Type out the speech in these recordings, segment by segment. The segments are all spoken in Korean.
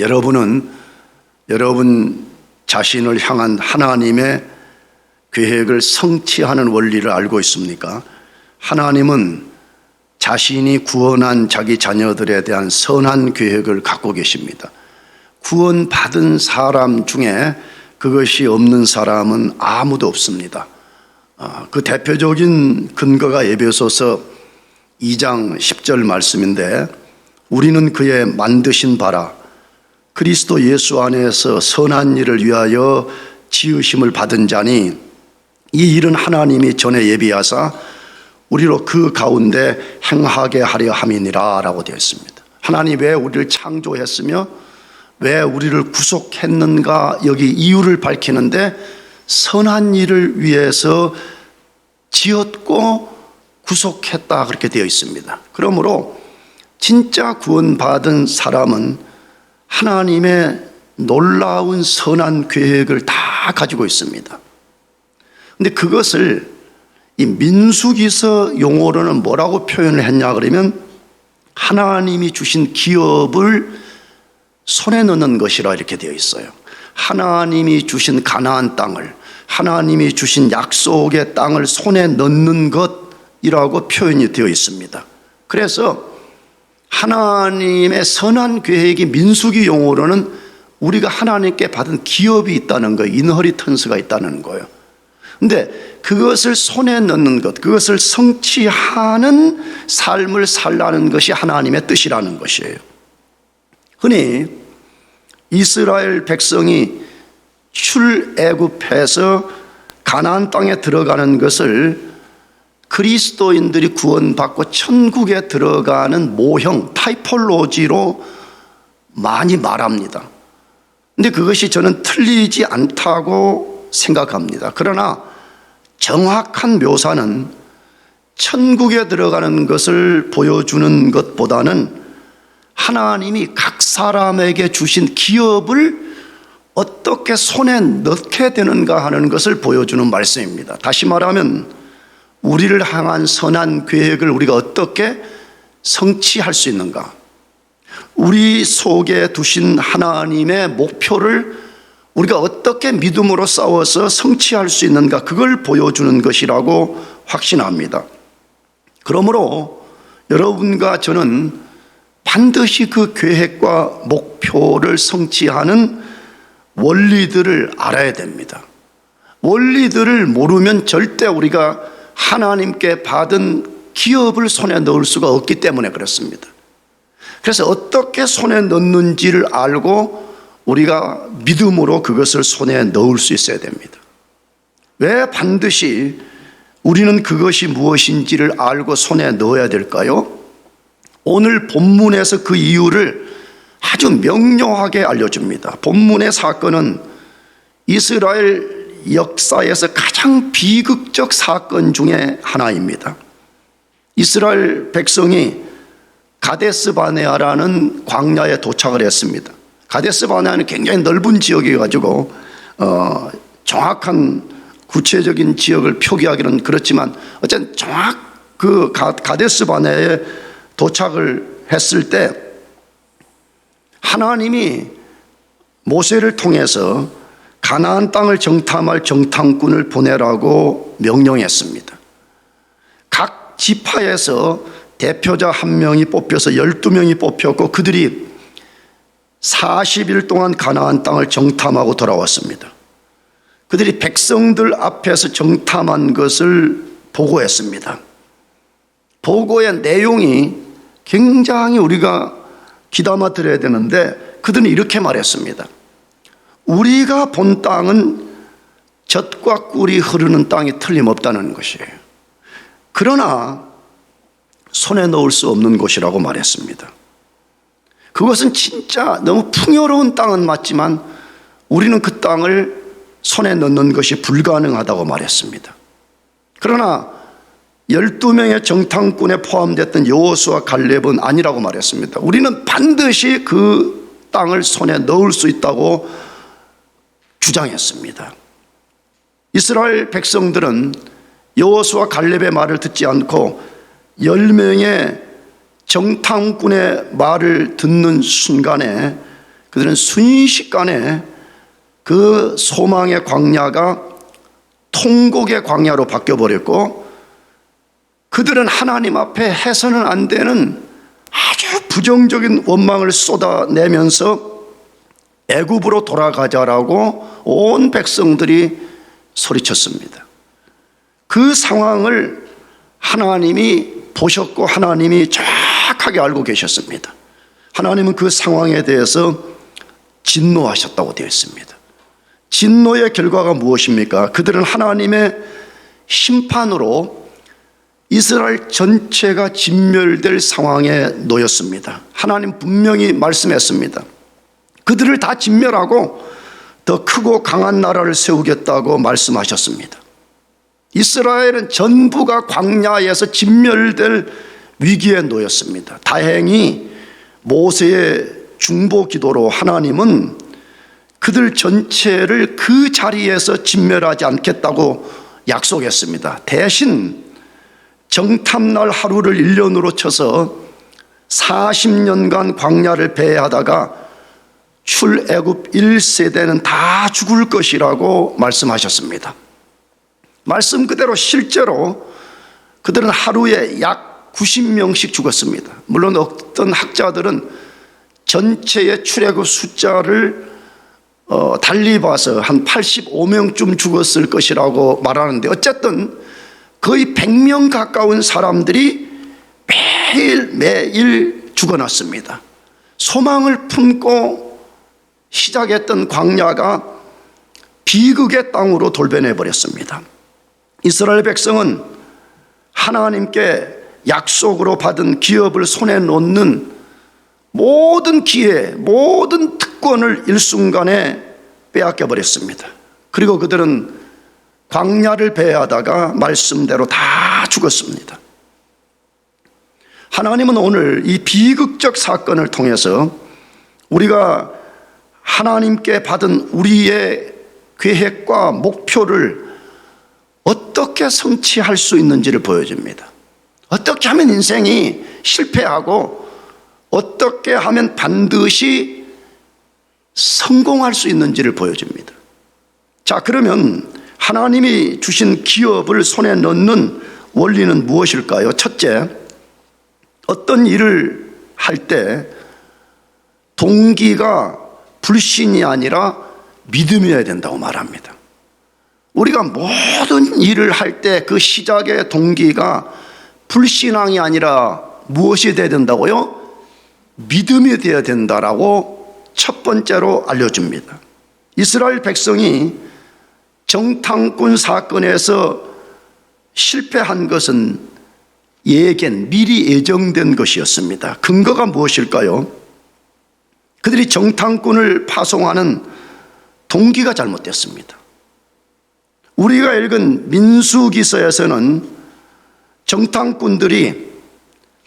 여러분은 여러분 자신을 향한 하나님의 계획을 성취하는 원리를 알고 있습니까? 하나님은 자신이 구원한 자기 자녀들에 대한 선한 계획을 갖고 계십니다. 구원받은 사람 중에 그것이 없는 사람은 아무도 없습니다. 그 대표적인 근거가 에베소서 2장 10절 말씀인데, 우리는 그의 만드신 바라 그리스도 예수 안에서 선한 일을 위하여 지으심을 받은 자니 이 일은 하나님이 전에 예비하사 우리로 그 가운데 행하게 하려 함이니라 라고 되어 있습니다. 하나님 왜 우리를 창조했으며 왜 우리를 구속했는가, 여기 이유를 밝히는데 선한 일을 위해서 지었고 구속했다 그렇게 되어 있습니다. 그러므로 진짜 구원받은 사람은 하나님의 놀라운 선한 계획을 다 가지고 있습니다. 그런데 그것을 이 민수기서 용어로는 뭐라고 표현을 했냐 그러면 하나님이 주신 기업을 손에 넣는 것이라 이렇게 되어 있어요. 하나님이 주신 가나안 땅을, 하나님이 주신 약속의 땅을 손에 넣는 것이라고 표현이 되어 있습니다. 그래서 하나님의 선한 계획이 민수기 용어로는 우리가 하나님께 받은 기업이 있다는 거예요. 인허리턴스가 있다는 거예요. 근데 그것을 손에 넣는 것, 그것을 성취하는 삶을 살라는 것이 하나님의 뜻이라는 것이에요. 흔히 이스라엘 백성이 출애굽해서 가나안 땅에 들어가는 것을 그리스도인들이 구원받고 천국에 들어가는 모형, 타이폴로지로 많이 말합니다. 근데 그것이 저는 틀리지 않다고 생각합니다. 그러나 정확한 묘사는 천국에 들어가는 것을 보여주는 것보다는 하나님이 각 사람에게 주신 기업을 어떻게 손에 넣게 되는가 하는 것을 보여주는 말씀입니다. 다시 말하면 우리를 향한 선한 계획을 우리가 어떻게 성취할 수 있는가, 우리 속에 두신 하나님의 목표를 우리가 어떻게 믿음으로 싸워서 성취할 수 있는가, 그걸 보여주는 것이라고 확신합니다. 그러므로 여러분과 저는 반드시 그 계획과 목표를 성취하는 원리들을 알아야 됩니다. 원리들을 모르면 절대 우리가 하나님께 받은 기업을 손에 넣을 수가 없기 때문에 그렇습니다. 그래서 어떻게 손에 넣는지를 알고 우리가 믿음으로 그것을 손에 넣을 수 있어야 됩니다. 왜 반드시 우리는 그것이 무엇인지를 알고 손에 넣어야 될까요? 오늘 본문에서 그 이유를 아주 명료하게 알려줍니다. 본문의 사건은 이스라엘 역사에서 가장 비극적 사건 중에 하나입니다. 이스라엘 백성이 가데스 바네아라는 광야에 도착을 했습니다. 가데스 바네아는 굉장히 넓은 지역이어 가지고 정확한 구체적인 지역을 표기하기는 그렇지만 어쨌든 그 가데스 바네아에 도착을 했을 때 하나님이 모세를 통해서 가나안 땅을 정탐할 정탐꾼을 보내라고 명령했습니다. 각 지파에서 대표자 1명이 뽑혀서 12명이 뽑혔고 그들이 40일 동안 가나안 땅을 정탐하고 돌아왔습니다. 그들이 백성들 앞에서 정탐한 것을 보고했습니다. 보고의 내용이 굉장히 우리가 귀담아 들어야 되는데 그들은 이렇게 말했습니다. 우리가 본 땅은 젖과 꿀이 흐르는 땅이 틀림없다는 것이에요. 그러나 손에 넣을 수 없는 곳이라고 말했습니다. 그것은 진짜 너무 풍요로운 땅은 맞지만 우리는 그 땅을 손에 넣는 것이 불가능하다고 말했습니다. 그러나 12명의 정탐꾼에 포함됐던 여호수아 갈렙은 아니라고 말했습니다. 우리는 반드시 그 땅을 손에 넣을 수 있다고 주장했습니다. 이스라엘 백성들은 여호수아 갈렙의 말을 듣지 않고 10명의 정탐꾼의 말을 듣는 순간에 그들은 순식간에 그 소망의 광야가 통곡의 광야로 바뀌어버렸고, 그들은 하나님 앞에 해서는 안 되는 아주 부정적인 원망을 쏟아내면서 애굽으로 돌아가자라고 온 백성들이 소리쳤습니다. 그 상황을 하나님이 보셨고 하나님이 정확하게 알고 계셨습니다. 하나님은 그 상황에 대해서 진노하셨다고 되어 있습니다. 진노의 결과가 무엇입니까? 그들은 하나님의 심판으로 이스라엘 전체가 진멸될 상황에 놓였습니다. 하나님 분명히 말씀했습니다. 그들을 다 진멸하고 더 크고 강한 나라를 세우겠다고 말씀하셨습니다. 이스라엘은 전부가 광야에서 진멸될 위기에 놓였습니다. 다행히 모세의 중보 기도로 하나님은 그들 전체를 그 자리에서 진멸하지 않겠다고 약속했습니다. 대신 정탐날 하루를 1년으로 쳐서 40년간 광야를 배회하다가 출애굽 1세대는 다 죽을 것이라고 말씀하셨습니다. 말씀 그대로 실제로 그들은 하루에 약 90명씩 죽었습니다. 물론 어떤 학자들은 전체의 출애굽 숫자를 달리 봐서 한 85명쯤 죽었을 것이라고 말하는데, 어쨌든 거의 100명 가까운 사람들이 매일 죽어났습니다. 소망을 품고 시작했던 광야가 비극의 땅으로 돌변해 버렸습니다. 이스라엘 백성은 하나님께 약속으로 받은 기업을 손에 놓는 모든 기회, 모든 특권을 일순간에 빼앗겨 버렸습니다. 그리고 그들은 광야를 배회하다가 말씀대로 다 죽었습니다. 하나님은 오늘 이 비극적 사건을 통해서 우리가 하나님께 받은 우리의 계획과 목표를 어떻게 성취할 수 있는지를 보여줍니다. 어떻게 하면 인생이 실패하고 어떻게 하면 반드시 성공할 수 있는지를 보여줍니다. 자, 그러면 하나님이 주신 기업을 손에 넣는 원리는 무엇일까요? 첫째, 어떤 일을 할 때 동기가 불신이 아니라 믿음이어야 된다고 말합니다. 우리가 모든 일을 할 때 그 시작의 동기가 불신앙이 아니라 무엇이 되어야 된다고요? 믿음이 되어야 된다라고 첫 번째로 알려줍니다. 이스라엘 백성이 정탐꾼 사건에서 실패한 것은 미리 예정된 것이었습니다. 근거가 무엇일까요? 그들이 정탐꾼을 파송하는 동기가 잘못됐습니다. 우리가 읽은 민수기서에서는 정탐꾼들이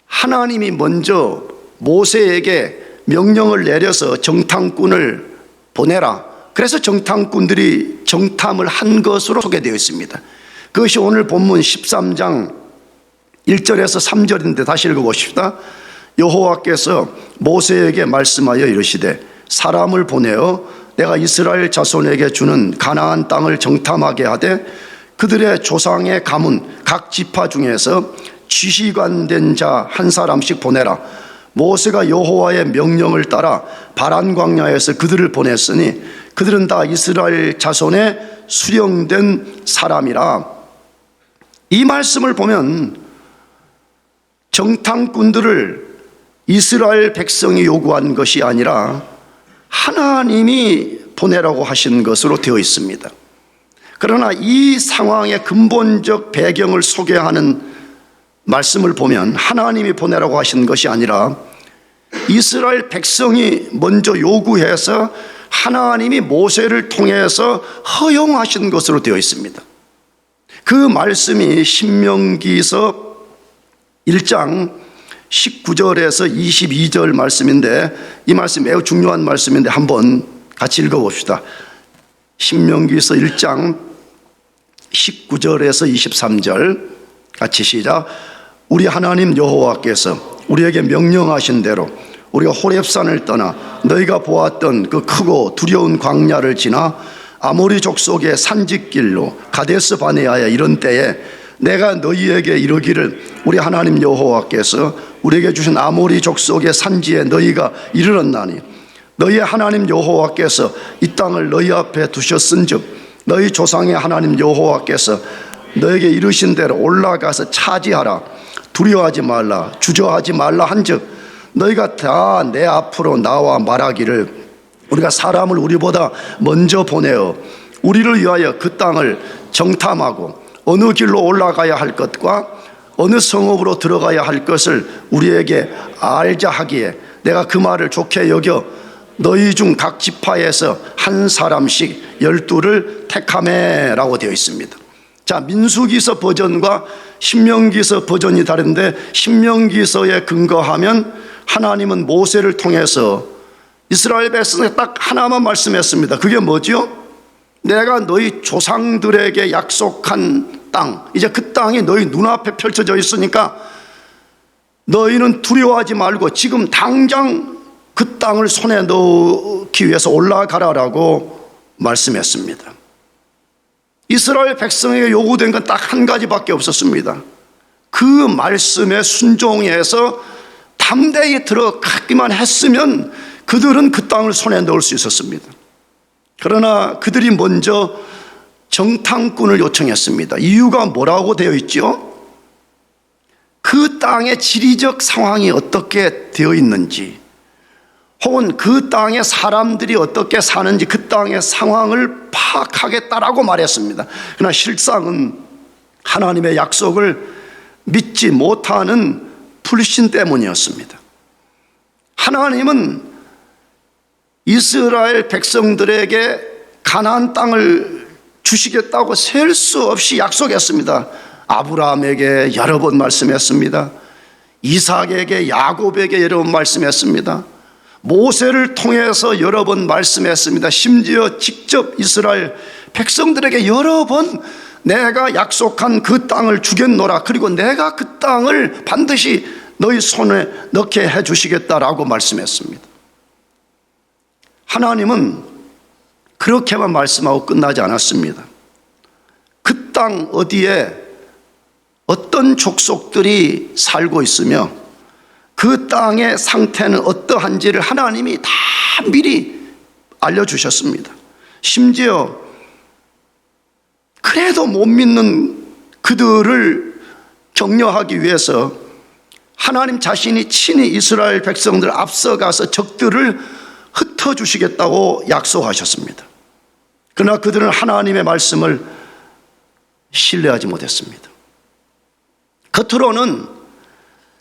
하나님이 먼저 모세에게 명령을 내려서 정탐꾼을 보내라, 그래서 정탐꾼들이 정탐을 한 것으로 소개되어 있습니다. 그것이 오늘 본문 13장 1절에서 3절인데 다시 읽어보십시다. 여호와께서 모세에게 말씀하여 이르시되 사람을 보내어 내가 이스라엘 자손에게 주는 가나안 땅을 정탐하게 하되 그들의 조상의 가문 각 지파 중에서 지휘관된 자 한 사람씩 보내라. 모세가 여호와의 명령을 따라 바란 광야에서 그들을 보냈으니 그들은 다 이스라엘 자손의 수령된 사람이라. 이 말씀을 보면 정탐꾼들을 이스라엘 백성이 요구한 것이 아니라 하나님이 보내라고 하신 것으로 되어 있습니다. 그러나 이 상황의 근본적 배경을 소개하는 말씀을 보면 하나님이 보내라고 하신 것이 아니라 이스라엘 백성이 먼저 요구해서 하나님이 모세를 통해서 허용하신 것으로 되어 있습니다. 그 말씀이 신명기서 1장 19절에서 22절 말씀인데, 이 말씀 매우 중요한 말씀인데 한번 같이 읽어봅시다. 신명기서 1장 19절에서 23절 같이 시작. 우리 하나님 여호와께서 우리에게 명령하신 대로 우리가 호렙산을 떠나 너희가 보았던 그 크고 두려운 광야를 지나 아모리 족속의 산지길로 가데스 바네아에 이른 때에 내가 너희에게 이르기를 우리 하나님 여호와께서 우리에게 주신 아모리 족속의 산지에 너희가 이르렀나니 너희의 하나님 여호와께서 이 땅을 너희 앞에 두셨은즉 너희 조상의 하나님 여호와께서 너에게 이르신 대로 올라가서 차지하라. 두려워하지 말라, 주저하지 말라 한즉 너희가 다 내 앞으로 나와 말하기를 우리가 사람을 우리보다 먼저 보내어 우리를 위하여 그 땅을 정탐하고 어느 길로 올라가야 할 것과 어느 성읍으로 들어가야 할 것을 우리에게 알자 하기에 내가 그 말을 좋게 여겨 너희 중 각 지파에서 한 사람씩 12를 택하매라고 되어 있습니다. 자, 민수기서 버전과 신명기서 버전이 다른데 신명기서에 근거하면 하나님은 모세를 통해서 이스라엘 백성에 딱 하나만 말씀했습니다. 그게 뭐죠? 내가 너희 조상들에게 약속한 땅, 이제 그 땅이 너희 눈앞에 펼쳐져 있으니까 너희는 두려워하지 말고 지금 당장 그 땅을 손에 넣기 위해서 올라가라라고 말씀했습니다. 이스라엘 백성에게 요구된 건 딱 한 가지밖에 없었습니다. 그 말씀에 순종해서 담대히 들어가기만 했으면 그들은 그 땅을 손에 넣을 수 있었습니다. 그러나 그들이 먼저 정탐꾼을 요청했습니다. 이유가 뭐라고 되어 있죠? 그 땅의 지리적 상황이 어떻게 되어 있는지, 혹은 그 땅의 사람들이 어떻게 사는지 그 땅의 상황을 파악하겠다라고 말했습니다. 그러나 실상은 하나님의 약속을 믿지 못하는 불신 때문이었습니다. 하나님은 이스라엘 백성들에게 가나안 땅을 주시겠다고 셀 수 없이 약속했습니다. 아브라함에게 여러 번 말씀했습니다. 이삭에게, 야곱에게 여러 번 말씀했습니다. 모세를 통해서 여러 번 말씀했습니다. 심지어 직접 이스라엘 백성들에게 여러 번 내가 약속한 그 땅을 주겠노라, 그리고 내가 그 땅을 반드시 너희 손에 넣게 해주시겠다라고 말씀했습니다. 하나님은 그렇게만 말씀하고 끝나지 않았습니다. 그 땅 어디에 어떤 족속들이 살고 있으며 그 땅의 상태는 어떠한지를 하나님이 다 미리 알려주셨습니다. 심지어 그래도 못 믿는 그들을 격려하기 위해서 하나님 자신이 친히 이스라엘 백성들 앞서가서 적들을 흩어주시겠다고 약속하셨습니다. 그러나 그들은 하나님의 말씀을 신뢰하지 못했습니다. 겉으로는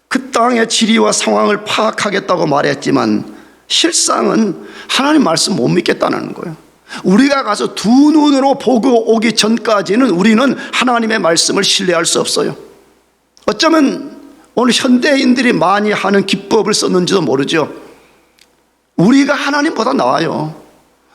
그 땅의 지리와 상황을 파악하겠다고 말했지만 실상은 하나님 말씀 못 믿겠다는 거예요. 우리가 가서 두 눈으로 보고 오기 전까지는 우리는 하나님의 말씀을 신뢰할 수 없어요. 어쩌면 오늘 현대인들이 많이 하는 기법을 썼는지도 모르죠. 우리가 하나님보다 나아요.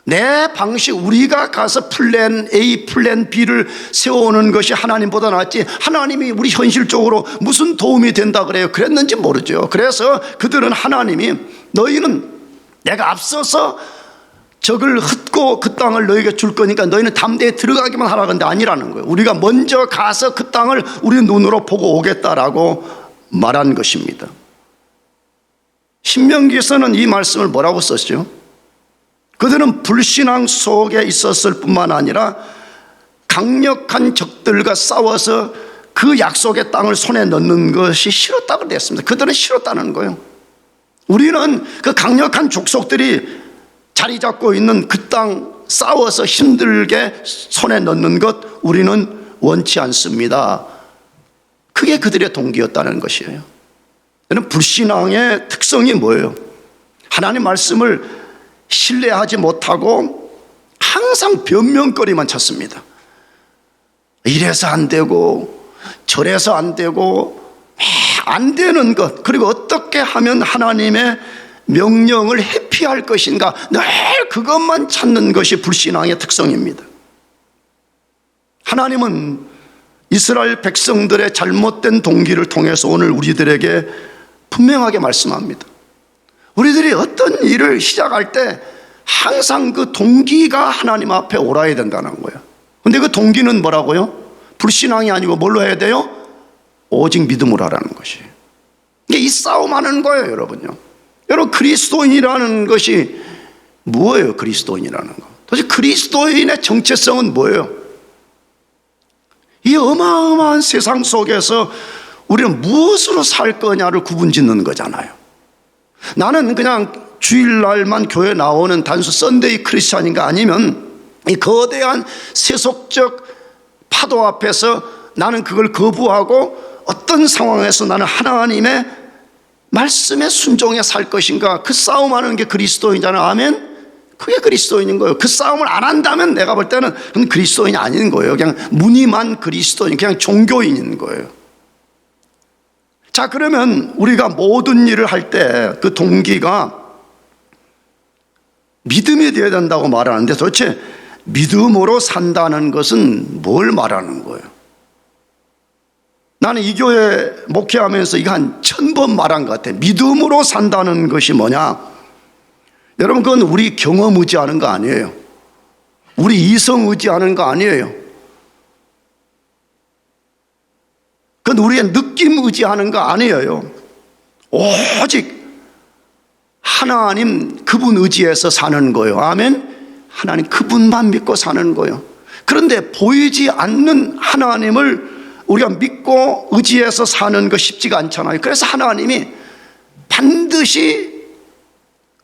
내 방식, 우리가 가서 플랜 A, 플랜 B를 세워오는 것이 하나님보다 낫지, 하나님이 우리 현실적으로 무슨 도움이 된다 그래요? 그랬는지 모르죠. 그래서 그들은 하나님이 너희는 내가 앞서서 적을 흩고 그 땅을 너희에게 줄 거니까 너희는 담대히 들어가기만 하라, 근데 아니라는 거예요. 우리가 먼저 가서 그 땅을 우리 눈으로 보고 오겠다라고 말한 것입니다. 신명기에서는 이 말씀을 뭐라고 썼죠? 그들은 불신앙 속에 있었을 뿐만 아니라 강력한 적들과 싸워서 그 약속의 땅을 손에 넣는 것이 싫었다고 그랬습니다. 그들은 싫었다는 거예요. 우리는 그 강력한 족속들이 자리 잡고 있는 그 땅 싸워서 힘들게 손에 넣는 것 우리는 원치 않습니다. 그게 그들의 동기였다는 것이에요. 불신앙의 특성이 뭐예요? 하나님 말씀을 신뢰하지 못하고 항상 변명거리만 찾습니다. 이래서 안 되고 저래서 안 되고 안 되는 것, 그리고 어떻게 하면 하나님의 명령을 회피할 것인가, 늘 그것만 찾는 것이 불신앙의 특성입니다. 하나님은 이스라엘 백성들의 잘못된 동기를 통해서 오늘 우리들에게 분명하게 말씀합니다. 우리들이 어떤 일을 시작할 때 항상 그 동기가 하나님 앞에 옳아야 된다는 거예요. 근데 그 동기는 뭐라고요? 불신앙이 아니고 뭘로 해야 돼요? 오직 믿음으로 하라는 것이에요. 이 싸움 하는 거예요, 여러분요. 여러분, 그리스도인이라는 것이 뭐예요? 그리스도인이라는 거. 도대체 그리스도인의 정체성은 뭐예요? 이 어마어마한 세상 속에서 우리는 무엇으로 살 거냐를 구분짓는 거잖아요. 나는 그냥 주일날만 교회 나오는 단수 썬데이 크리스찬인가, 아니면 이 거대한 세속적 파도 앞에서 나는 그걸 거부하고 어떤 상황에서 나는 하나님의 말씀에 순종해 살 것인가, 그 싸움하는 게 그리스도인이잖아요. 아멘? 그게 그리스도인인 거예요. 그 싸움을 안 한다면 내가 볼 때는 그건 그리스도인이 아닌 거예요. 그냥 무늬만 그리스도인, 그냥 종교인인 거예요. 자, 그러면 우리가 모든 일을 할 때 그 동기가 믿음이 되어야 된다고 말하는데, 도대체 믿음으로 산다는 것은 뭘 말하는 거예요? 나는 이 교회 목회하면서 이거 한 1000번 말한 것 같아요. 믿음으로 산다는 것이 뭐냐? 여러분, 그건 우리 경험 의지하는 거 아니에요. 우리 이성 의지하는 거 아니에요. 그건 우리의 느낌 의지하는 거 아니에요. 오직 하나님 그분 의지해서 사는 거예요. 아멘? 하나님 그분만 믿고 사는 거예요. 그런데 보이지 않는 하나님을 우리가 믿고 의지해서 사는 거 쉽지가 않잖아요. 그래서 하나님이 반드시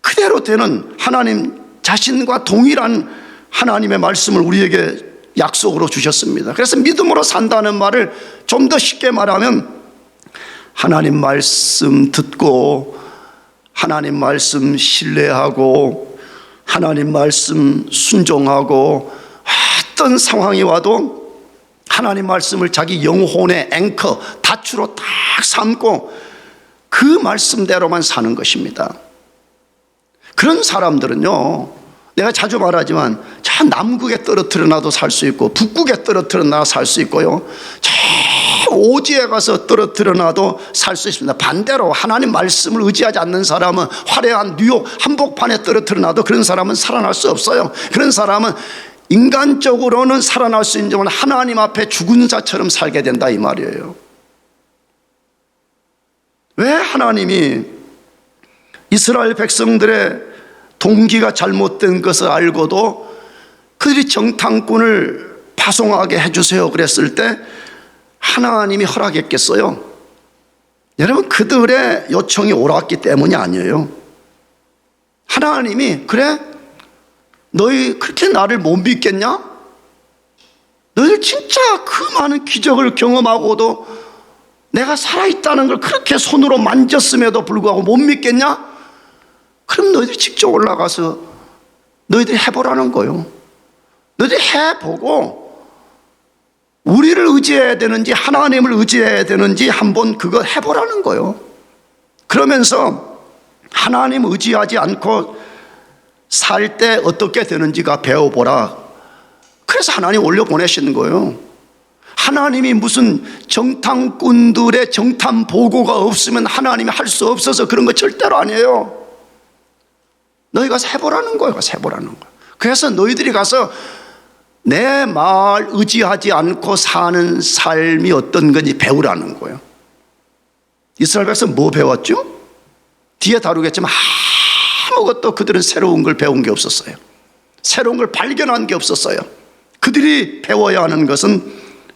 그대로 되는 하나님 자신과 동일한 하나님의 말씀을 우리에게 약속으로 주셨습니다. 그래서 믿음으로 산다는 말을 좀 더 쉽게 말하면, 하나님 말씀 듣고 하나님 말씀 신뢰하고 하나님 말씀 순종하고, 어떤 상황이 와도 하나님 말씀을 자기 영혼의 앵커, 닻으로 딱 삼고 그 말씀대로만 사는 것입니다. 그런 사람들은요, 내가 자주 말하지만 저 남극에 떨어뜨려 놔도 살 수 있고, 북극에 떨어뜨려 놔도 살 수 있고요, 저 오지에 가서 떨어뜨려 놔도 살 수 있습니다. 반대로 하나님 말씀을 의지하지 않는 사람은 화려한 뉴욕 한복판에 떨어뜨려 놔도 그런 사람은 살아날 수 없어요. 그런 사람은 인간적으로는 살아날 수 있지만 하나님 앞에 죽은 자처럼 살게 된다, 이 말이에요. 왜 하나님이 이스라엘 백성들의 동기가 잘못된 것을 알고도 그들이 정탐꾼을 파송하게 해주세요 그랬을 때 하나님이 허락했겠어요? 여러분, 그들의 요청이 옳았기 때문이 아니에요. 하나님이, 그래? 너희 그렇게 나를 못 믿겠냐? 너희들 진짜 그 많은 기적을 경험하고도 내가 살아있다는 걸 그렇게 손으로 만졌음에도 불구하고 못 믿겠냐? 그럼 너희들이 직접 올라가서 너희들이 해보라는 거예요. 너희들이 해보고 우리를 의지해야 되는지 하나님을 의지해야 되는지 한번 그거 해보라는 거예요. 그러면서 하나님 의지하지 않고 살 때 어떻게 되는지가 배워보라. 그래서 하나님 올려보내시는 거예요. 하나님이 무슨 정탐꾼들의 정탐 보고가 없으면 하나님이 할 수 없어서 그런 거 절대로 아니에요. 너희 가서 해보라는 거예요. 가서 해보라는 거예요. 그래서 너희들이 가서 내 말 의지하지 않고 사는 삶이 어떤 건지 배우라는 거예요. 이스라엘 백성 뭐 배웠죠? 뒤에 다루겠지만 아무것도 그들은 새로운 걸 배운 게 없었어요. 새로운 걸 발견한 게 없었어요. 그들이 배워야 하는 것은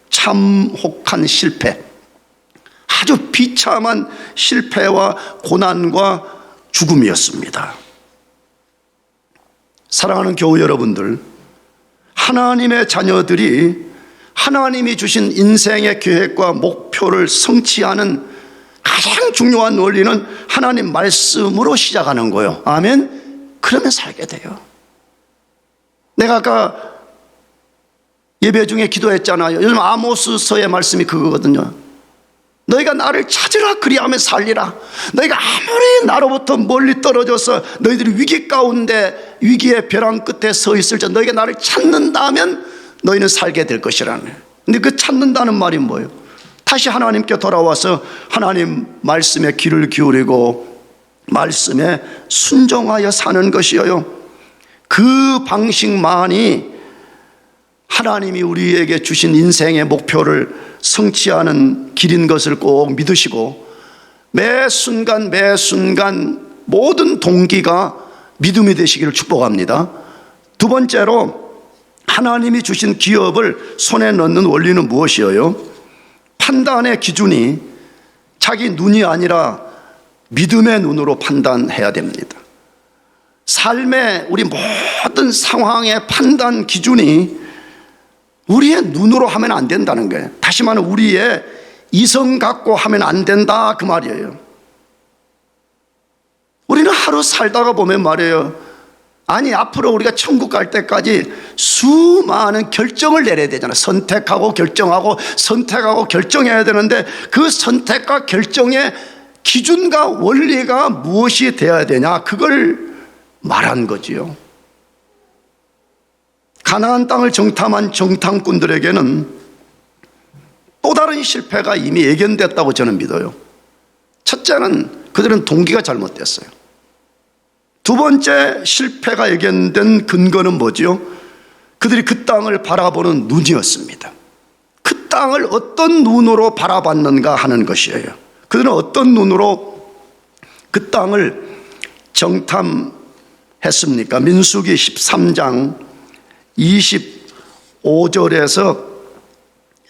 참혹한 실패, 아주 비참한 실패와 고난과 죽음이었습니다. 사랑하는 교우 여러분들, 하나님의 자녀들이 하나님이 주신 인생의 계획과 목표를 성취하는 가장 중요한 원리는 하나님 말씀으로 시작하는 거예요. 아멘? 그러면 살게 돼요. 내가 아까 예배 중에 기도했잖아요. 요즘 아모스서의 말씀이 그거거든요. 너희가 나를 찾으라, 그리하면 살리라. 너희가 아무리 나로부터 멀리 떨어져서 너희들이 위기 가운데 위기의 벼랑 끝에 서 있을지 너희가 나를 찾는다면 너희는 살게 될 것이라네. 근데 그 찾는다는 말이 뭐예요? 다시 하나님께 돌아와서 하나님 말씀에 귀를 기울이고 말씀에 순종하여 사는 것이에요. 그 방식만이 하나님이 우리에게 주신 인생의 목표를 성취하는 길인 것을 꼭 믿으시고, 매 순간 매 순간 모든 동기가 믿음이 되시기를 축복합니다. 두 번째로, 하나님이 주신 기업을 손에 넣는 원리는 무엇이에요? 판단의 기준이 자기 눈이 아니라 믿음의 눈으로 판단해야 됩니다. 삶의 우리 모든 상황의 판단 기준이 우리의 눈으로 하면 안 된다는 거예요. 다시 말하면 우리의 이성 갖고 하면 안 된다, 그 말이에요. 우리는 하루 살다가 보면 말이에요, 아니 앞으로 우리가 천국 갈 때까지 수많은 결정을 내려야 되잖아요. 선택하고 결정하고 선택하고 결정해야 되는데, 그 선택과 결정의 기준과 원리가 무엇이 되어야 되냐, 그걸 말한 거지요. 가나안 땅을 정탐한 정탐꾼들에게는 또 다른 실패가 이미 예견됐다고 저는 믿어요. 첫째는 그들은 동기가 잘못됐어요. 두 번째 실패가 예견된 근거는 뭐지요? 그들이 그 땅을 바라보는 눈이었습니다. 그 땅을 어떤 눈으로 바라봤는가 하는 것이에요. 그들은 어떤 눈으로 그 땅을 정탐했습니까? 민수기 13장 25절에서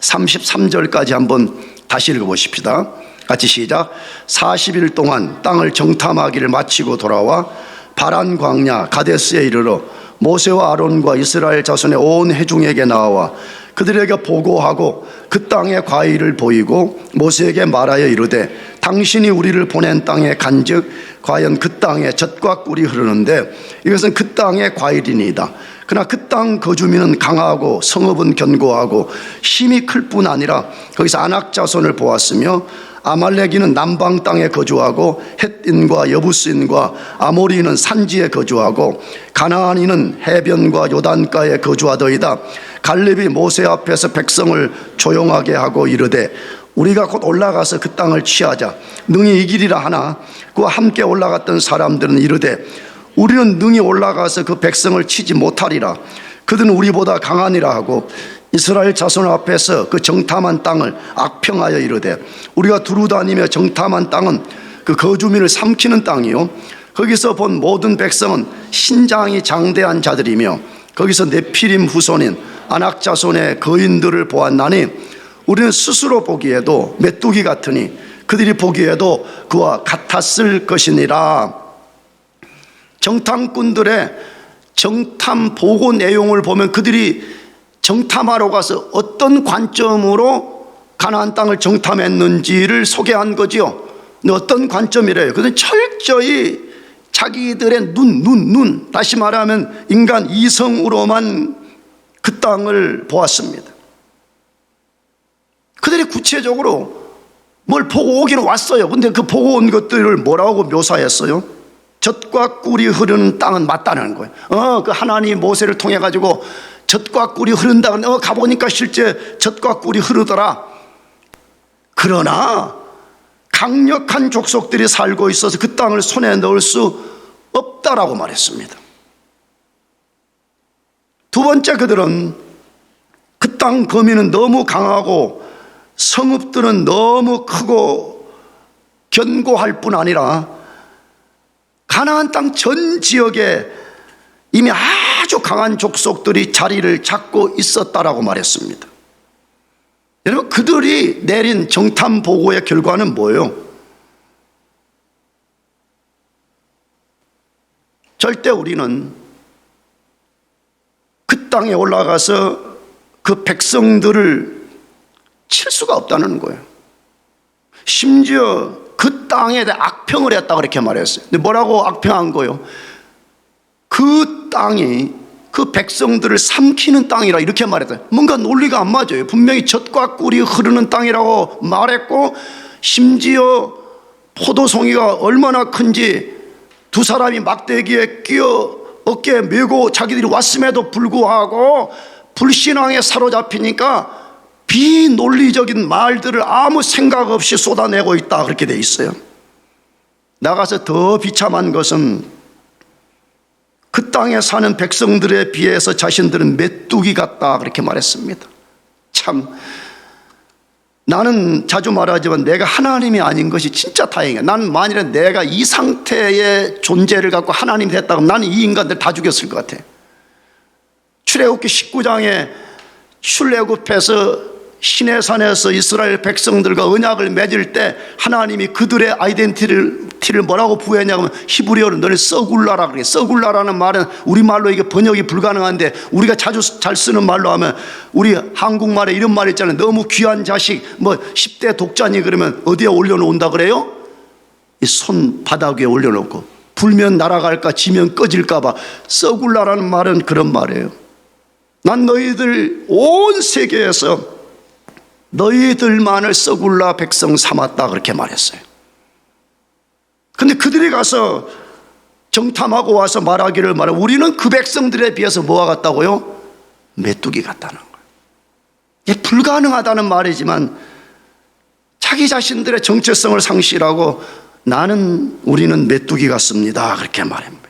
33절까지 한번 다시 읽어보십시다. 같이 시작. 40일 동안 땅을 정탐하기를 마치고 돌아와 바란 광야 가데스에 이르러 모세와 아론과 이스라엘 자손의 온 회중에게 나와 그들에게 보고하고 그 땅의 과일을 보이고 모세에게 말하여 이르되, 당신이 우리를 보낸 땅에 간즉 과연 그 땅에 젖과 꿀이 흐르는데 이것은 그 땅의 과일이니이다. 그러나 그 땅 거주민은 강하고 성읍은 견고하고 힘이 클 뿐 아니라 거기서 아낙 자손을 보았으며, 아말렉인은 남방 땅에 거주하고 헷인과 여부스인과 아모리인은 산지에 거주하고 가나안인은 해변과 요단가에 거주하더이다. 갈렙이 모세 앞에서 백성을 조용하게 하고 이르되, 우리가 곧 올라가서 그 땅을 취하자. 능히 이기리라 하나 그와 함께 올라갔던 사람들은 이르되, 우리는 능히 올라가서 그 백성을 치지 못하리라. 그들은 우리보다 강하니라 하고 이스라엘 자손 앞에서 그 정탐한 땅을 악평하여 이르되, 우리가 두루 다니며 정탐한 땅은 그 거주민을 삼키는 땅이요 거기서 본 모든 백성은 신장이 장대한 자들이며 거기서 네피림 후손인 아낙 자손의 거인들을 보았나니 우리는 스스로 보기에도 메뚜기 같으니 그들이 보기에도 그와 같았을 것이니라. 정탐꾼들의 정탐 보고 내용을 보면 그들이 정탐하러 가서 어떤 관점으로 가나안 땅을 정탐했는지를 소개한 거지요. 근데 어떤 관점이래요? 그들은 철저히 자기들의 눈, 다시 말하면 인간 이성으로만 그 땅을 보았습니다. 그들이 구체적으로 뭘 보고 오기는 왔어요. 근데 그 보고 온 것들을 뭐라고 묘사했어요? 젖과 꿀이 흐르는 땅은 맞다는 거예요. 그 하나님이 모세를 통해 가지고 젖과 꿀이 흐른다. 가보니까 실제 젖과 꿀이 흐르더라. 그러나 강력한 족속들이 살고 있어서 그 땅을 손에 넣을 수 없다라고 말했습니다. 두 번째, 그들은 그 땅 거민은 너무 강하고 성읍들은 너무 크고 견고할 뿐 아니라 가나안 땅 전 지역에 이미 아주 강한 족속들이 자리를 잡고 있었다라고 말했습니다. 여러분, 그들이 내린 정탐 보고의 결과는 뭐예요? 절대 우리는 그 땅에 올라가서 그 백성들을 칠 수가 없다는 거예요. 심지어 그 땅에 대해 악평을 했다 그렇게 말했어요. 근데 뭐라고 악평한 거예요? 그 땅이 그 백성들을 삼키는 땅이라 이렇게 말했어요. 뭔가 논리가 안 맞아요. 분명히 젖과 꿀이 흐르는 땅이라고 말했고, 심지어 포도송이가 얼마나 큰지 두 사람이 막대기에 끼어 어깨에 메고 자기들이 왔음에도 불구하고 불신앙에 사로잡히니까 비논리적인 말들을 아무 생각 없이 쏟아내고 있다, 그렇게 돼 있어요. 나가서 더 비참한 것은 그 땅에 사는 백성들에 비해서 자신들은 메뚜기 같다 그렇게 말했습니다. 참, 나는 자주 말하지만 내가 하나님이 아닌 것이 진짜 다행이야. 나는 만일에 내가 이 상태의 존재를 갖고 하나님이 됐다면 나는 이 인간들 다 죽였을 것 같아. 출애굽기 19장에 출애굽해서 시내산에서 이스라엘 백성들과 언약을 맺을 때 하나님이 그들의 아이덴티티를 뭐라고 부여했냐면 히브리어로 너네 썩울라라 그래. 썩울라라는 말은 우리말로 이게 번역이 불가능한데 우리가 자주 잘 쓰는 말로 하면 우리 한국말에 이런 말 있잖아요. 너무 귀한 자식 뭐 10대 독자니 그러면 어디에 올려놓는다 그래요? 이 손바닥 위에 올려놓고 불면 날아갈까 지면 꺼질까 봐. 썩울라라는 말은 그런 말이에요. 난 너희들 온 세계에서 너희들만을 썩울라 백성 삼았다 그렇게 말했어요. 근데 그들이 가서 정탐하고 와서 말하기를 말해 우리는 그 백성들에 비해서 뭐가 같다고요? 메뚜기 같다는 거예요. 이게 불가능하다는 말이지만 자기 자신들의 정체성을 상실하고 우리는 메뚜기 같습니다 그렇게 말합니다.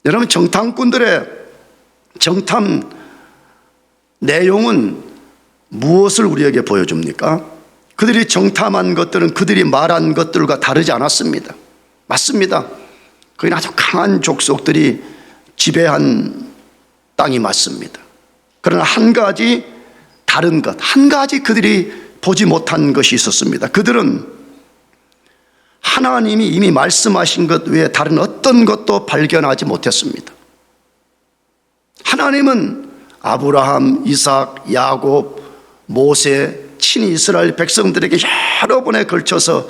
여러분, 정탐꾼들의 정탐 내용은 무엇을 우리에게 보여줍니까? 그들이 정탐한 것들은 그들이 말한 것들과 다르지 않았습니다. 맞습니다. 거기는 아주 강한 족속들이 지배한 땅이 맞습니다. 그러나 한 가지 다른 것, 한 가지 그들이 보지 못한 것이 있었습니다. 그들은 하나님이 이미 말씀하신 것 외에 다른 어떤 것도 발견하지 못했습니다. 하나님은 아브라함, 이삭, 야곱, 모세, 친히 이스라엘 백성들에게 여러 번에 걸쳐서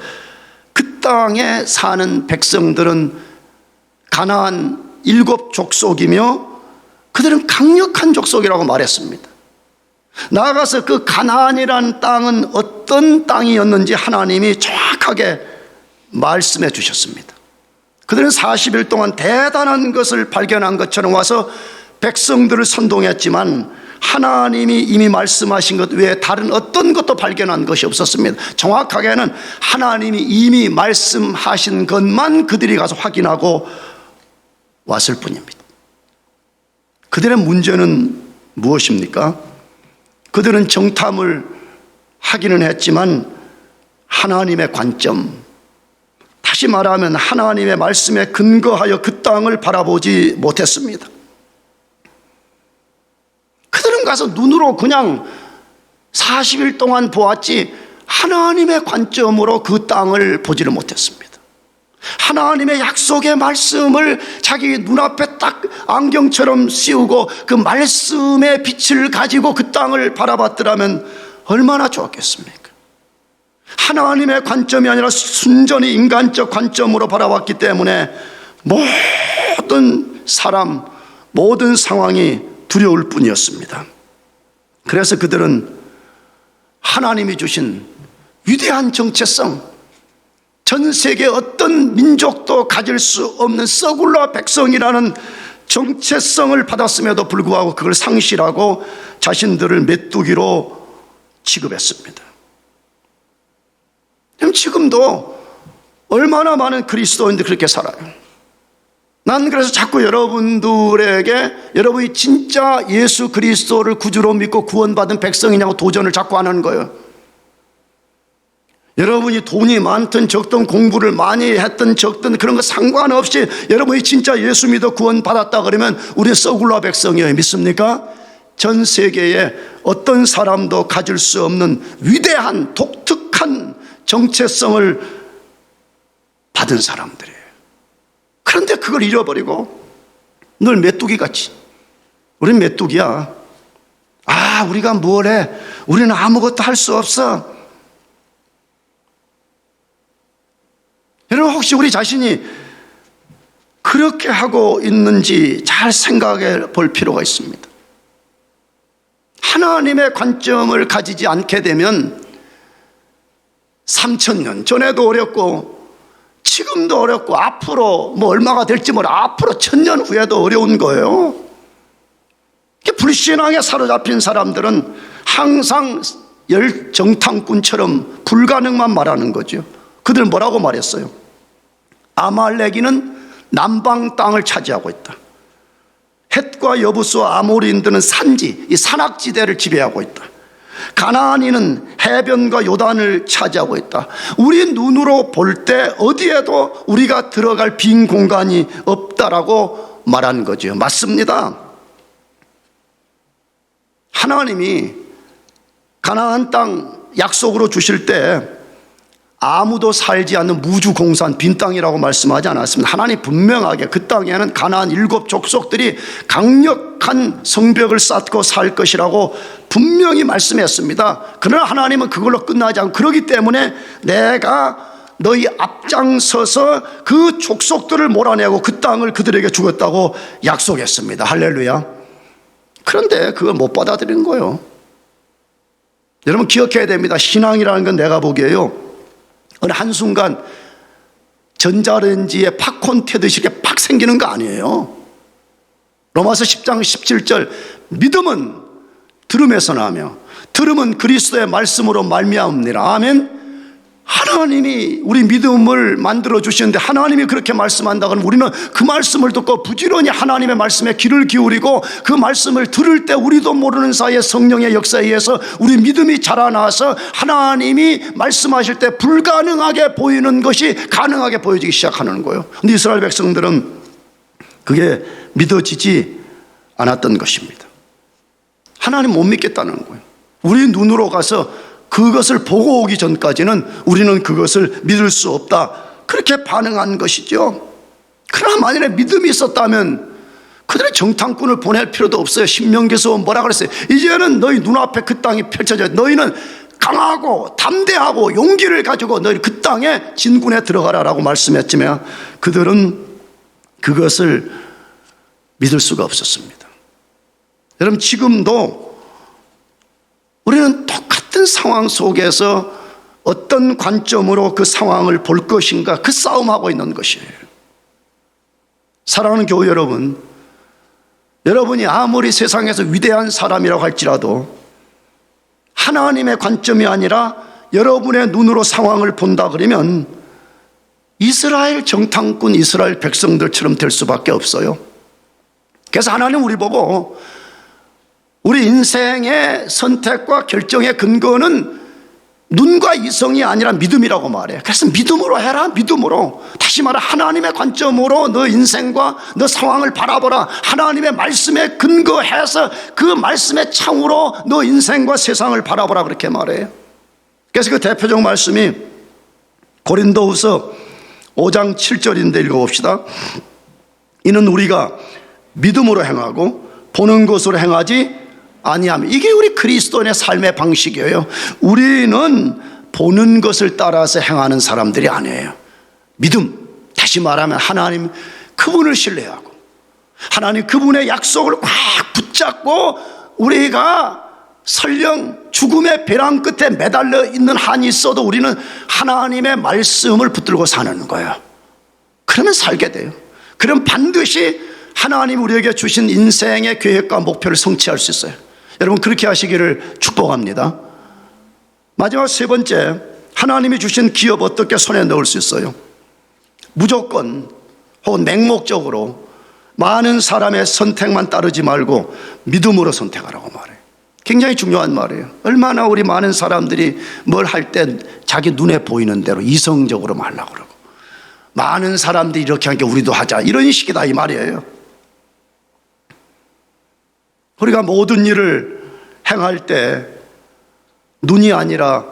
그 땅에 사는 백성들은 가나안 7족속이며 그들은 강력한 족속이라고 말했습니다. 나아가서 그 가나안이라는 땅은 어떤 땅이었는지 하나님이 정확하게 말씀해 주셨습니다. 그들은 40일 동안 대단한 것을 발견한 것처럼 와서 백성들을 선동했지만 하나님이 이미 말씀하신 것 외에 다른 어떤 것도 발견한 것이 없었습니다. 정확하게는 하나님이 이미 말씀하신 것만 그들이 가서 확인하고 왔을 뿐입니다. 그들의 문제는 무엇입니까? 그들은 정탐을 하기는 했지만 하나님의 관점, 다시 말하면 하나님의 말씀에 근거하여 그 땅을 바라보지 못했습니다. 그들은 가서 눈으로 그냥 40일 동안 보았지 하나님의 관점으로 그 땅을 보지를 못했습니다. 하나님의 약속의 말씀을 자기 눈앞에 딱 안경처럼 씌우고 그 말씀의 빛을 가지고 그 땅을 바라봤더라면 얼마나 좋았겠습니까? 하나님의 관점이 아니라 순전히 인간적 관점으로 바라봤기 때문에 모든 사람, 모든 상황이 두려울 뿐이었습니다. 그래서 그들은 하나님이 주신 위대한 정체성, 전 세계 어떤 민족도 가질 수 없는 썩울라 백성이라는 정체성을 받았음에도 불구하고 그걸 상실하고 자신들을 메뚜기로 취급했습니다. 지금도 얼마나 많은 그리스도인들이 그렇게 살아요. 난 그래서 자꾸 여러분들에게 여러분이 진짜 예수 그리스도를 구주로 믿고 구원받은 백성이냐고 도전을 자꾸 하는 거예요. 여러분이 돈이 많든 적든 공부를 많이 했든 적든 그런 거 상관없이 여러분이 진짜 예수 믿어 구원받았다 그러면 우리는 썩울라 백성이에요. 믿습니까? 전 세계에 어떤 사람도 가질 수 없는 위대한 독특한 정체성을 받은 사람들이에요. 그런데 그걸 잃어버리고 늘 메뚜기같이 우린 메뚜기야. 우리가 뭘 해? 우리는 아무것도 할 수 없어. 여러분, 혹시 우리 자신이 그렇게 하고 있는지 잘 생각해 볼 필요가 있습니다. 하나님의 관점을 가지지 않게 되면 3000년 전에도 어렵고 지금도 어렵고 앞으로 얼마가 될지 앞으로 1000년 후에도 어려운 거예요. 불신앙에 사로잡힌 사람들은 항상 열정탐꾼처럼 불가능만 말하는 거죠. 그들 뭐라고 말했어요? 아말렉이는 남방 땅을 차지하고 있다. 헷과 여부스와 아모리인들은 산지, 이 산악지대를 지배하고 있다. 가나안인은 해변과 요단을 차지하고 있다. 우리 눈으로 볼 때 어디에도 우리가 들어갈 빈 공간이 없다라고 말한 거죠. 맞습니다. 하나님이 가나안 땅 약속으로 주실 때 아무도 살지 않는 무주공산 빈 땅이라고 말씀하지 않았습니다. 하나님 분명하게 그 땅에는 가나안 7 족속들이 강력한 성벽을 쌓고 살 것이라고 분명히 말씀했습니다. 그러나 하나님은 그걸로 끝나지 않고, 그러기 때문에 내가 너희 앞장서서 그 족속들을 몰아내고 그 땅을 그들에게 주겠다고 약속했습니다. 할렐루야. 그런데 그걸 못 받아들인 거예요. 여러분 기억해야 됩니다. 신앙이라는 건 내가 보기에요, 어느 한순간 전자레인지에 팝콘 튀듯이 이렇게 팍 생기는 거 아니에요. 로마서 10장 17절, 믿음은 들음에서 나며 들음은 그리스도의 말씀으로 말미암으니라. 아멘. 하나님이 우리 믿음을 만들어 주시는데 하나님이 그렇게 말씀한다 그러면 우리는 그 말씀을 듣고 부지런히 하나님의 말씀에 귀를 기울이고 그 말씀을 들을 때 우리도 모르는 사이에 성령의 역사에 의해서 우리 믿음이 자라나서 하나님이 말씀하실 때 불가능하게 보이는 것이 가능하게 보여지기 시작하는 거예요. 근데 이스라엘 백성들은 그게 믿어지지 않았던 것입니다. 하나님 못 믿겠다는 거예요. 우리 눈으로 가서 그것을 보고 오기 전까지는 우리는 그것을 믿을 수 없다, 그렇게 반응한 것이죠. 그러나 만일에 믿음이 있었다면 그들의 정탐꾼을 보낼 필요도 없어요. 신명기에서 뭐라 그랬어요? 이제는 너희 눈앞에 그 땅이 펼쳐져, 너희는 강하고 담대하고 용기를 가지고 너희 그 땅에 진군에 들어가라라고 말씀했지만 그들은 그것을 믿을 수가 없었습니다. 여러분 지금도 우리는 똑같은 상황 속에서 어떤 관점으로 그 상황을 볼 것인가, 그 싸움하고 있는 것이에요. 사랑하는 교회 여러분, 여러분이 아무리 세상에서 위대한 사람이라고 할지라도 하나님의 관점이 아니라 여러분의 눈으로 상황을 본다 그러면 이스라엘 정탐꾼, 이스라엘 백성들처럼 될 수밖에 없어요. 그래서 하나님 우리 보고 우리 인생의 선택과 결정의 근거는 눈과 이성이 아니라 믿음이라고 말해요. 그래서 믿음으로 해라. 믿음으로. 다시 말해 하나님의 관점으로 너 인생과 너 상황을 바라보라. 하나님의 말씀에 근거해서 그 말씀의 창으로 너 인생과 세상을 바라보라, 그렇게 말해요. 그래서 그 대표적 말씀이 고린도후서 5장 7절인데 읽어봅시다. 이는 우리가 믿음으로 행하고 보는 것으로 행하지 아니하면, 이게 우리 그리스도인의 삶의 방식이에요. 우리는 보는 것을 따라서 행하는 사람들이 아니에요. 믿음, 다시 말하면 하나님 그분을 신뢰하고 하나님 그분의 약속을 꽉 붙잡고 우리가 설령 죽음의 벼랑 끝에 매달려 있는 한이 있어도 우리는 하나님의 말씀을 붙들고 사는 거예요. 그러면 살게 돼요. 그럼 반드시 하나님 우리에게 주신 인생의 계획과 목표를 성취할 수 있어요. 여러분 그렇게 하시기를 축복합니다. 마지막 세 번째, 하나님이 주신 기업 어떻게 손에 넣을 수 있어요? 무조건 혹은 맹목적으로 많은 사람의 선택만 따르지 말고 믿음으로 선택하라고 말해요. 굉장히 중요한 말이에요. 얼마나 우리 많은 사람들이 뭘 할 때 자기 눈에 보이는 대로 이성적으로 하려고 그러고, 많은 사람들이 이렇게 하니까 우리도 하자, 이런 식이다 이 말이에요. 우리가 모든 일을 행할 때 눈이 아니라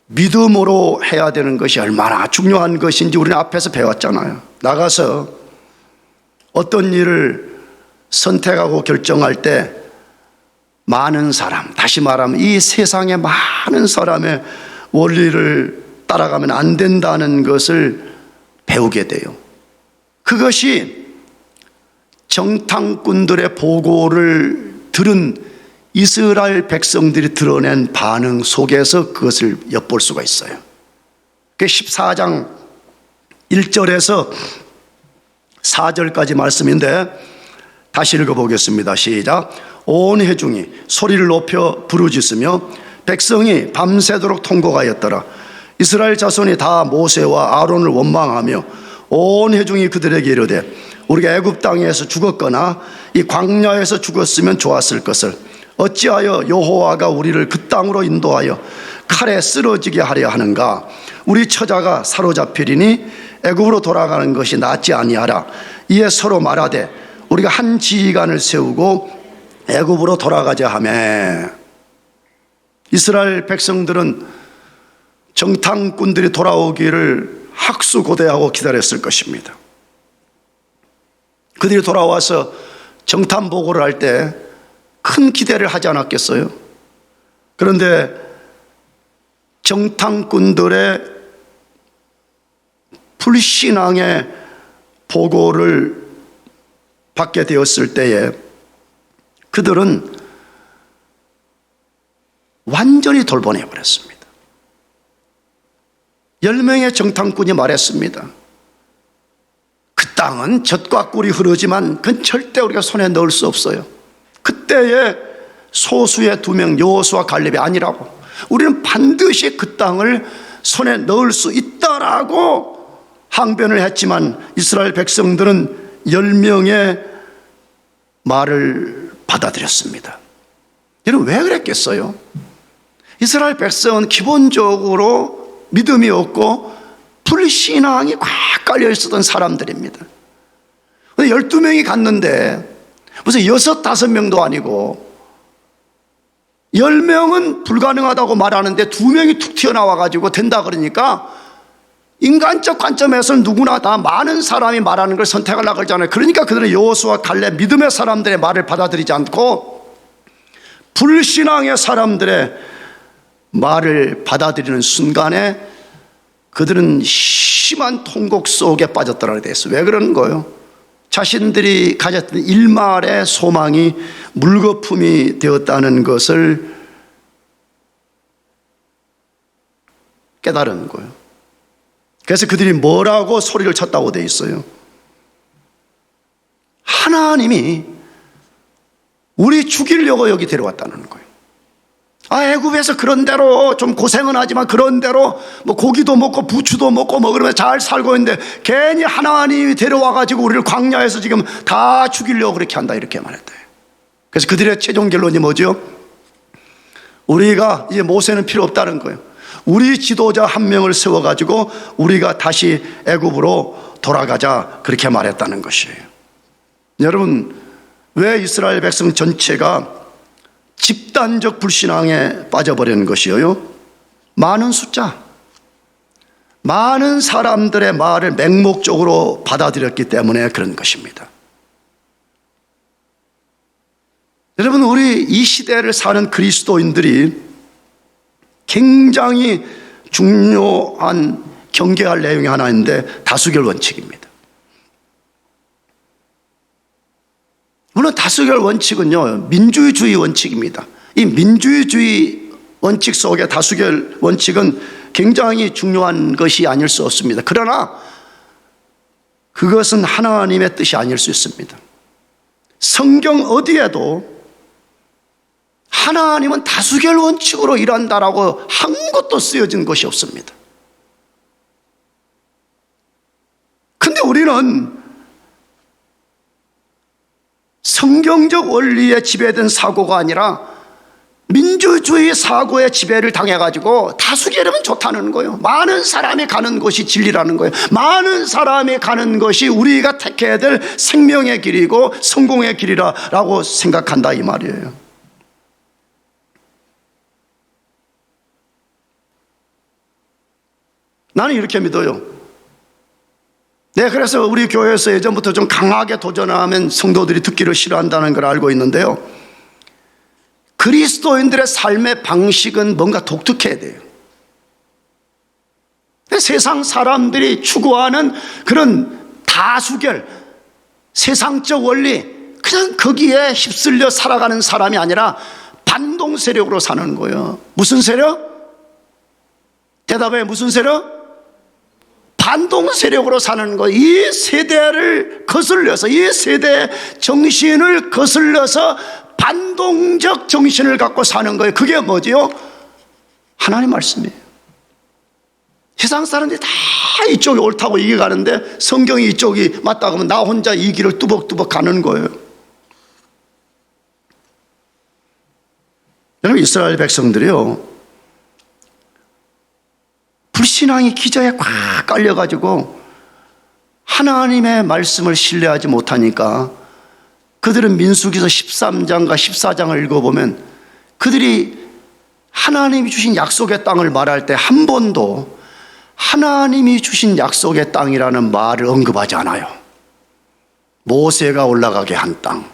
믿음으로 해야 되는 것이 얼마나 중요한 것인지 우리는 앞에서 배웠잖아요. 나가서 어떤 일을 선택하고 결정할 때 많은 사람, 다시 말하면 이 세상의 많은 사람의 원리를 따라가면 안 된다는 것을 배우게 돼요. 그것이 정탐꾼들의 보고를 들은 이스라엘 백성들이 드러낸 반응 속에서 그것을 엿볼 수가 있어요. 14장 1절에서 4절까지 말씀인데 다시 읽어보겠습니다. 시작. 온 회중이 소리를 높여 부르짖으며 백성이 밤새도록 통곡하였더라. 이스라엘 자손이 다 모세와 아론을 원망하며 온 회중이 그들에게 이르되 우리가 애굽 땅에서 죽었거나 이 광야에서 죽었으면 좋았을 것을 어찌하여 여호와가 우리를 그 땅으로 인도하여 칼에 쓰러지게 하려 하는가? 우리 처자가 사로잡히리니 애굽으로 돌아가는 것이 낫지 아니하라. 이에 서로 말하되 우리가 한 지휘관을 세우고 애굽으로 돌아가자 하매. 이스라엘 백성들은 정탐꾼들이 돌아오기를 학수고대하고 기다렸을 것입니다. 그들이 돌아와서 정탐 보고를 할 때 큰 기대를 하지 않았겠어요? 그런데 정탐꾼들의 불신앙의 보고를 받게 되었을 때에 그들은 완전히 돌변해버렸습니다. 10명의 정탐꾼이 말했습니다. 그 땅은 젖과 꿀이 흐르지만 그건 절대 우리가 손에 넣을 수 없어요. 그때의 소수의 2명 여호수아 갈렙이 아니라고, 우리는 반드시 그 땅을 손에 넣을 수 있다라고 항변을 했지만 이스라엘 백성들은 10명의 말을 받아들였습니다. 여러분, 왜 그랬겠어요? 이스라엘 백성은 기본적으로 믿음이 없고 불신앙이 꽉 깔려 있었던 사람들입니다. 12명이 갔는데 무슨 6, 5명도 아니고 10명은 불가능하다고 말하는데 2명이 툭 튀어나와가지고 된다 그러니까 인간적 관점에서는 누구나 다 많은 사람이 말하는 걸 선택하려고 그러잖아요. 그러니까 그들은 여호수아 갈렙 믿음의 사람들의 말을 받아들이지 않고 불신앙의 사람들의 말을 받아들이는 순간에 그들은 심한 통곡 속에 빠졌더라고 되어 있어요. 왜 그러는 거예요? 자신들이 가졌던 일말의 소망이 물거품이 되었다는 것을 깨달은 거예요. 그래서 그들이 뭐라고 소리를 쳤다고 되어 있어요? 하나님이 우리 죽이려고 여기 데려왔다는 거예요. 애굽에서 그런 대로 좀 고생은 하지만 그런 대로 뭐 고기도 먹고 부추도 먹고 뭐 그러면 잘 살고 있는데 괜히 하나님이 데려와가지고 우리를 광야에서 지금 다 죽이려고 그렇게 한다, 이렇게 말했대요. 그래서 그들의 최종 결론이 뭐죠? 우리가 이제 모세는 필요 없다는 거예요. 우리 지도자 한 명을 세워가지고 우리가 다시 애굽으로 돌아가자, 그렇게 말했다는 것이에요. 여러분, 왜 이스라엘 백성 전체가 집단적 불신앙에 빠져버리는 것이에요? 많은 숫자, 많은 사람들의 말을 맹목적으로 받아들였기 때문에 그런 것입니다. 여러분, 우리 이 시대를 사는 그리스도인들이 굉장히 중요한 경계할 내용이 하나 있는데 다수결 원칙입니다. 물론 다수결 원칙은요, 민주주의 원칙입니다. 이 민주주의 원칙 속에 다수결 원칙은 굉장히 중요한 것이 아닐 수 없습니다. 그러나 그것은 하나님의 뜻이 아닐 수 있습니다. 성경 어디에도 하나님은 다수결 원칙으로 일한다라고 한 것도 쓰여진 것이 없습니다. 근데 우리는 성경적 원리에 지배된 사고가 아니라 민주주의 사고의 지배를 당해가지고 다수결이면 좋다는 거예요. 많은 사람이 가는 것이 진리라는 거예요. 많은 사람이 가는 것이 우리가 택해야 될 생명의 길이고 성공의 길이라고 생각한다, 이 말이에요. 나는 이렇게 믿어요. 네, 그래서 우리 교회에서 예전부터 좀 강하게 도전하면 성도들이 듣기를 싫어한다는 걸 알고 있는데요, 그리스도인들의 삶의 방식은 뭔가 독특해야 돼요. 세상 사람들이 추구하는 그런 다수결, 세상적 원리, 그냥 거기에 휩쓸려 살아가는 사람이 아니라 반동 세력으로 사는 거예요. 무슨 세력? 대답해, 무슨 세력? 반동 세력으로 사는 거. 이 세대를 거슬려서, 이 세대 정신을 거슬려서 반동적 정신을 갖고 사는 거예요. 그게 뭐지요? 하나님 말씀이에요. 세상 사람들이 다 이쪽이 옳다고 이겨가는데 성경이 이쪽이 맞다고 하면 나 혼자 이 길을 뚜벅뚜벅 가는 거예요. 여러분, 이스라엘 백성들이요, 불신앙이 기저에 꽉 깔려가지고 하나님의 말씀을 신뢰하지 못하니까 그들은 민수기서 13장과 14장을 읽어보면 그들이 하나님이 주신 약속의 땅을 말할 때 한 번도 하나님이 주신 약속의 땅이라는 말을 언급하지 않아요. 모세가 올라가게 한 땅,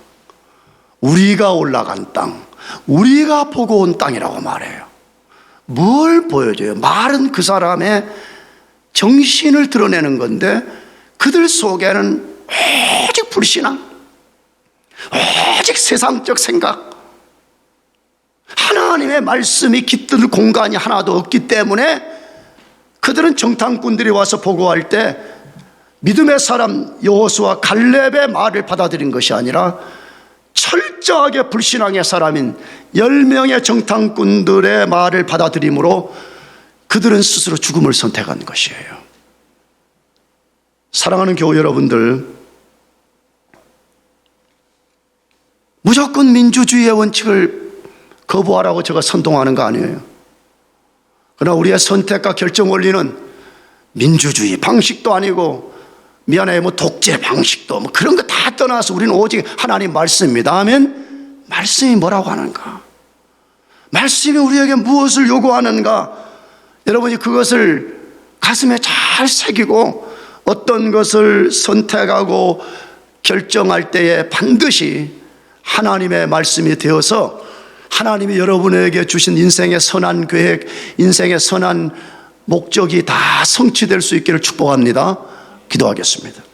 우리가 올라간 땅, 우리가 보고 온 땅이라고 말해요. 뭘 보여줘요? 말은 그 사람의 정신을 드러내는 건데 그들 속에는 오직 불신앙, 오직 세상적 생각, 하나님의 말씀이 깃들 공간이 하나도 없기 때문에 그들은 정탐꾼들이 와서 보고할 때 믿음의 사람 여호수아 갈렙의 말을 받아들인 것이 아니라 철저하게 불신앙의 사람인 10명의 정탐꾼들의 말을 받아들이므로 그들은 스스로 죽음을 선택한 것이에요. 사랑하는 교회 여러분들, 무조건 민주주의의 원칙을 거부하라고 제가 선동하는 거 아니에요. 그러나 우리의 선택과 결정 원리는 민주주의 방식도 아니고, 미안해요, 뭐 독재 방식도 뭐 그런 거 다 떠나서 우리는 오직 하나님 말씀입니다. 아멘. 말씀이 뭐라고 하는가, 말씀이 우리에게 무엇을 요구하는가, 여러분이 그것을 가슴에 잘 새기고 어떤 것을 선택하고 결정할 때에 반드시 하나님의 말씀이 되어서 하나님이 여러분에게 주신 인생의 선한 계획, 인생의 선한 목적이 다 성취될 수 있기를 축복합니다. 기도하겠습니다.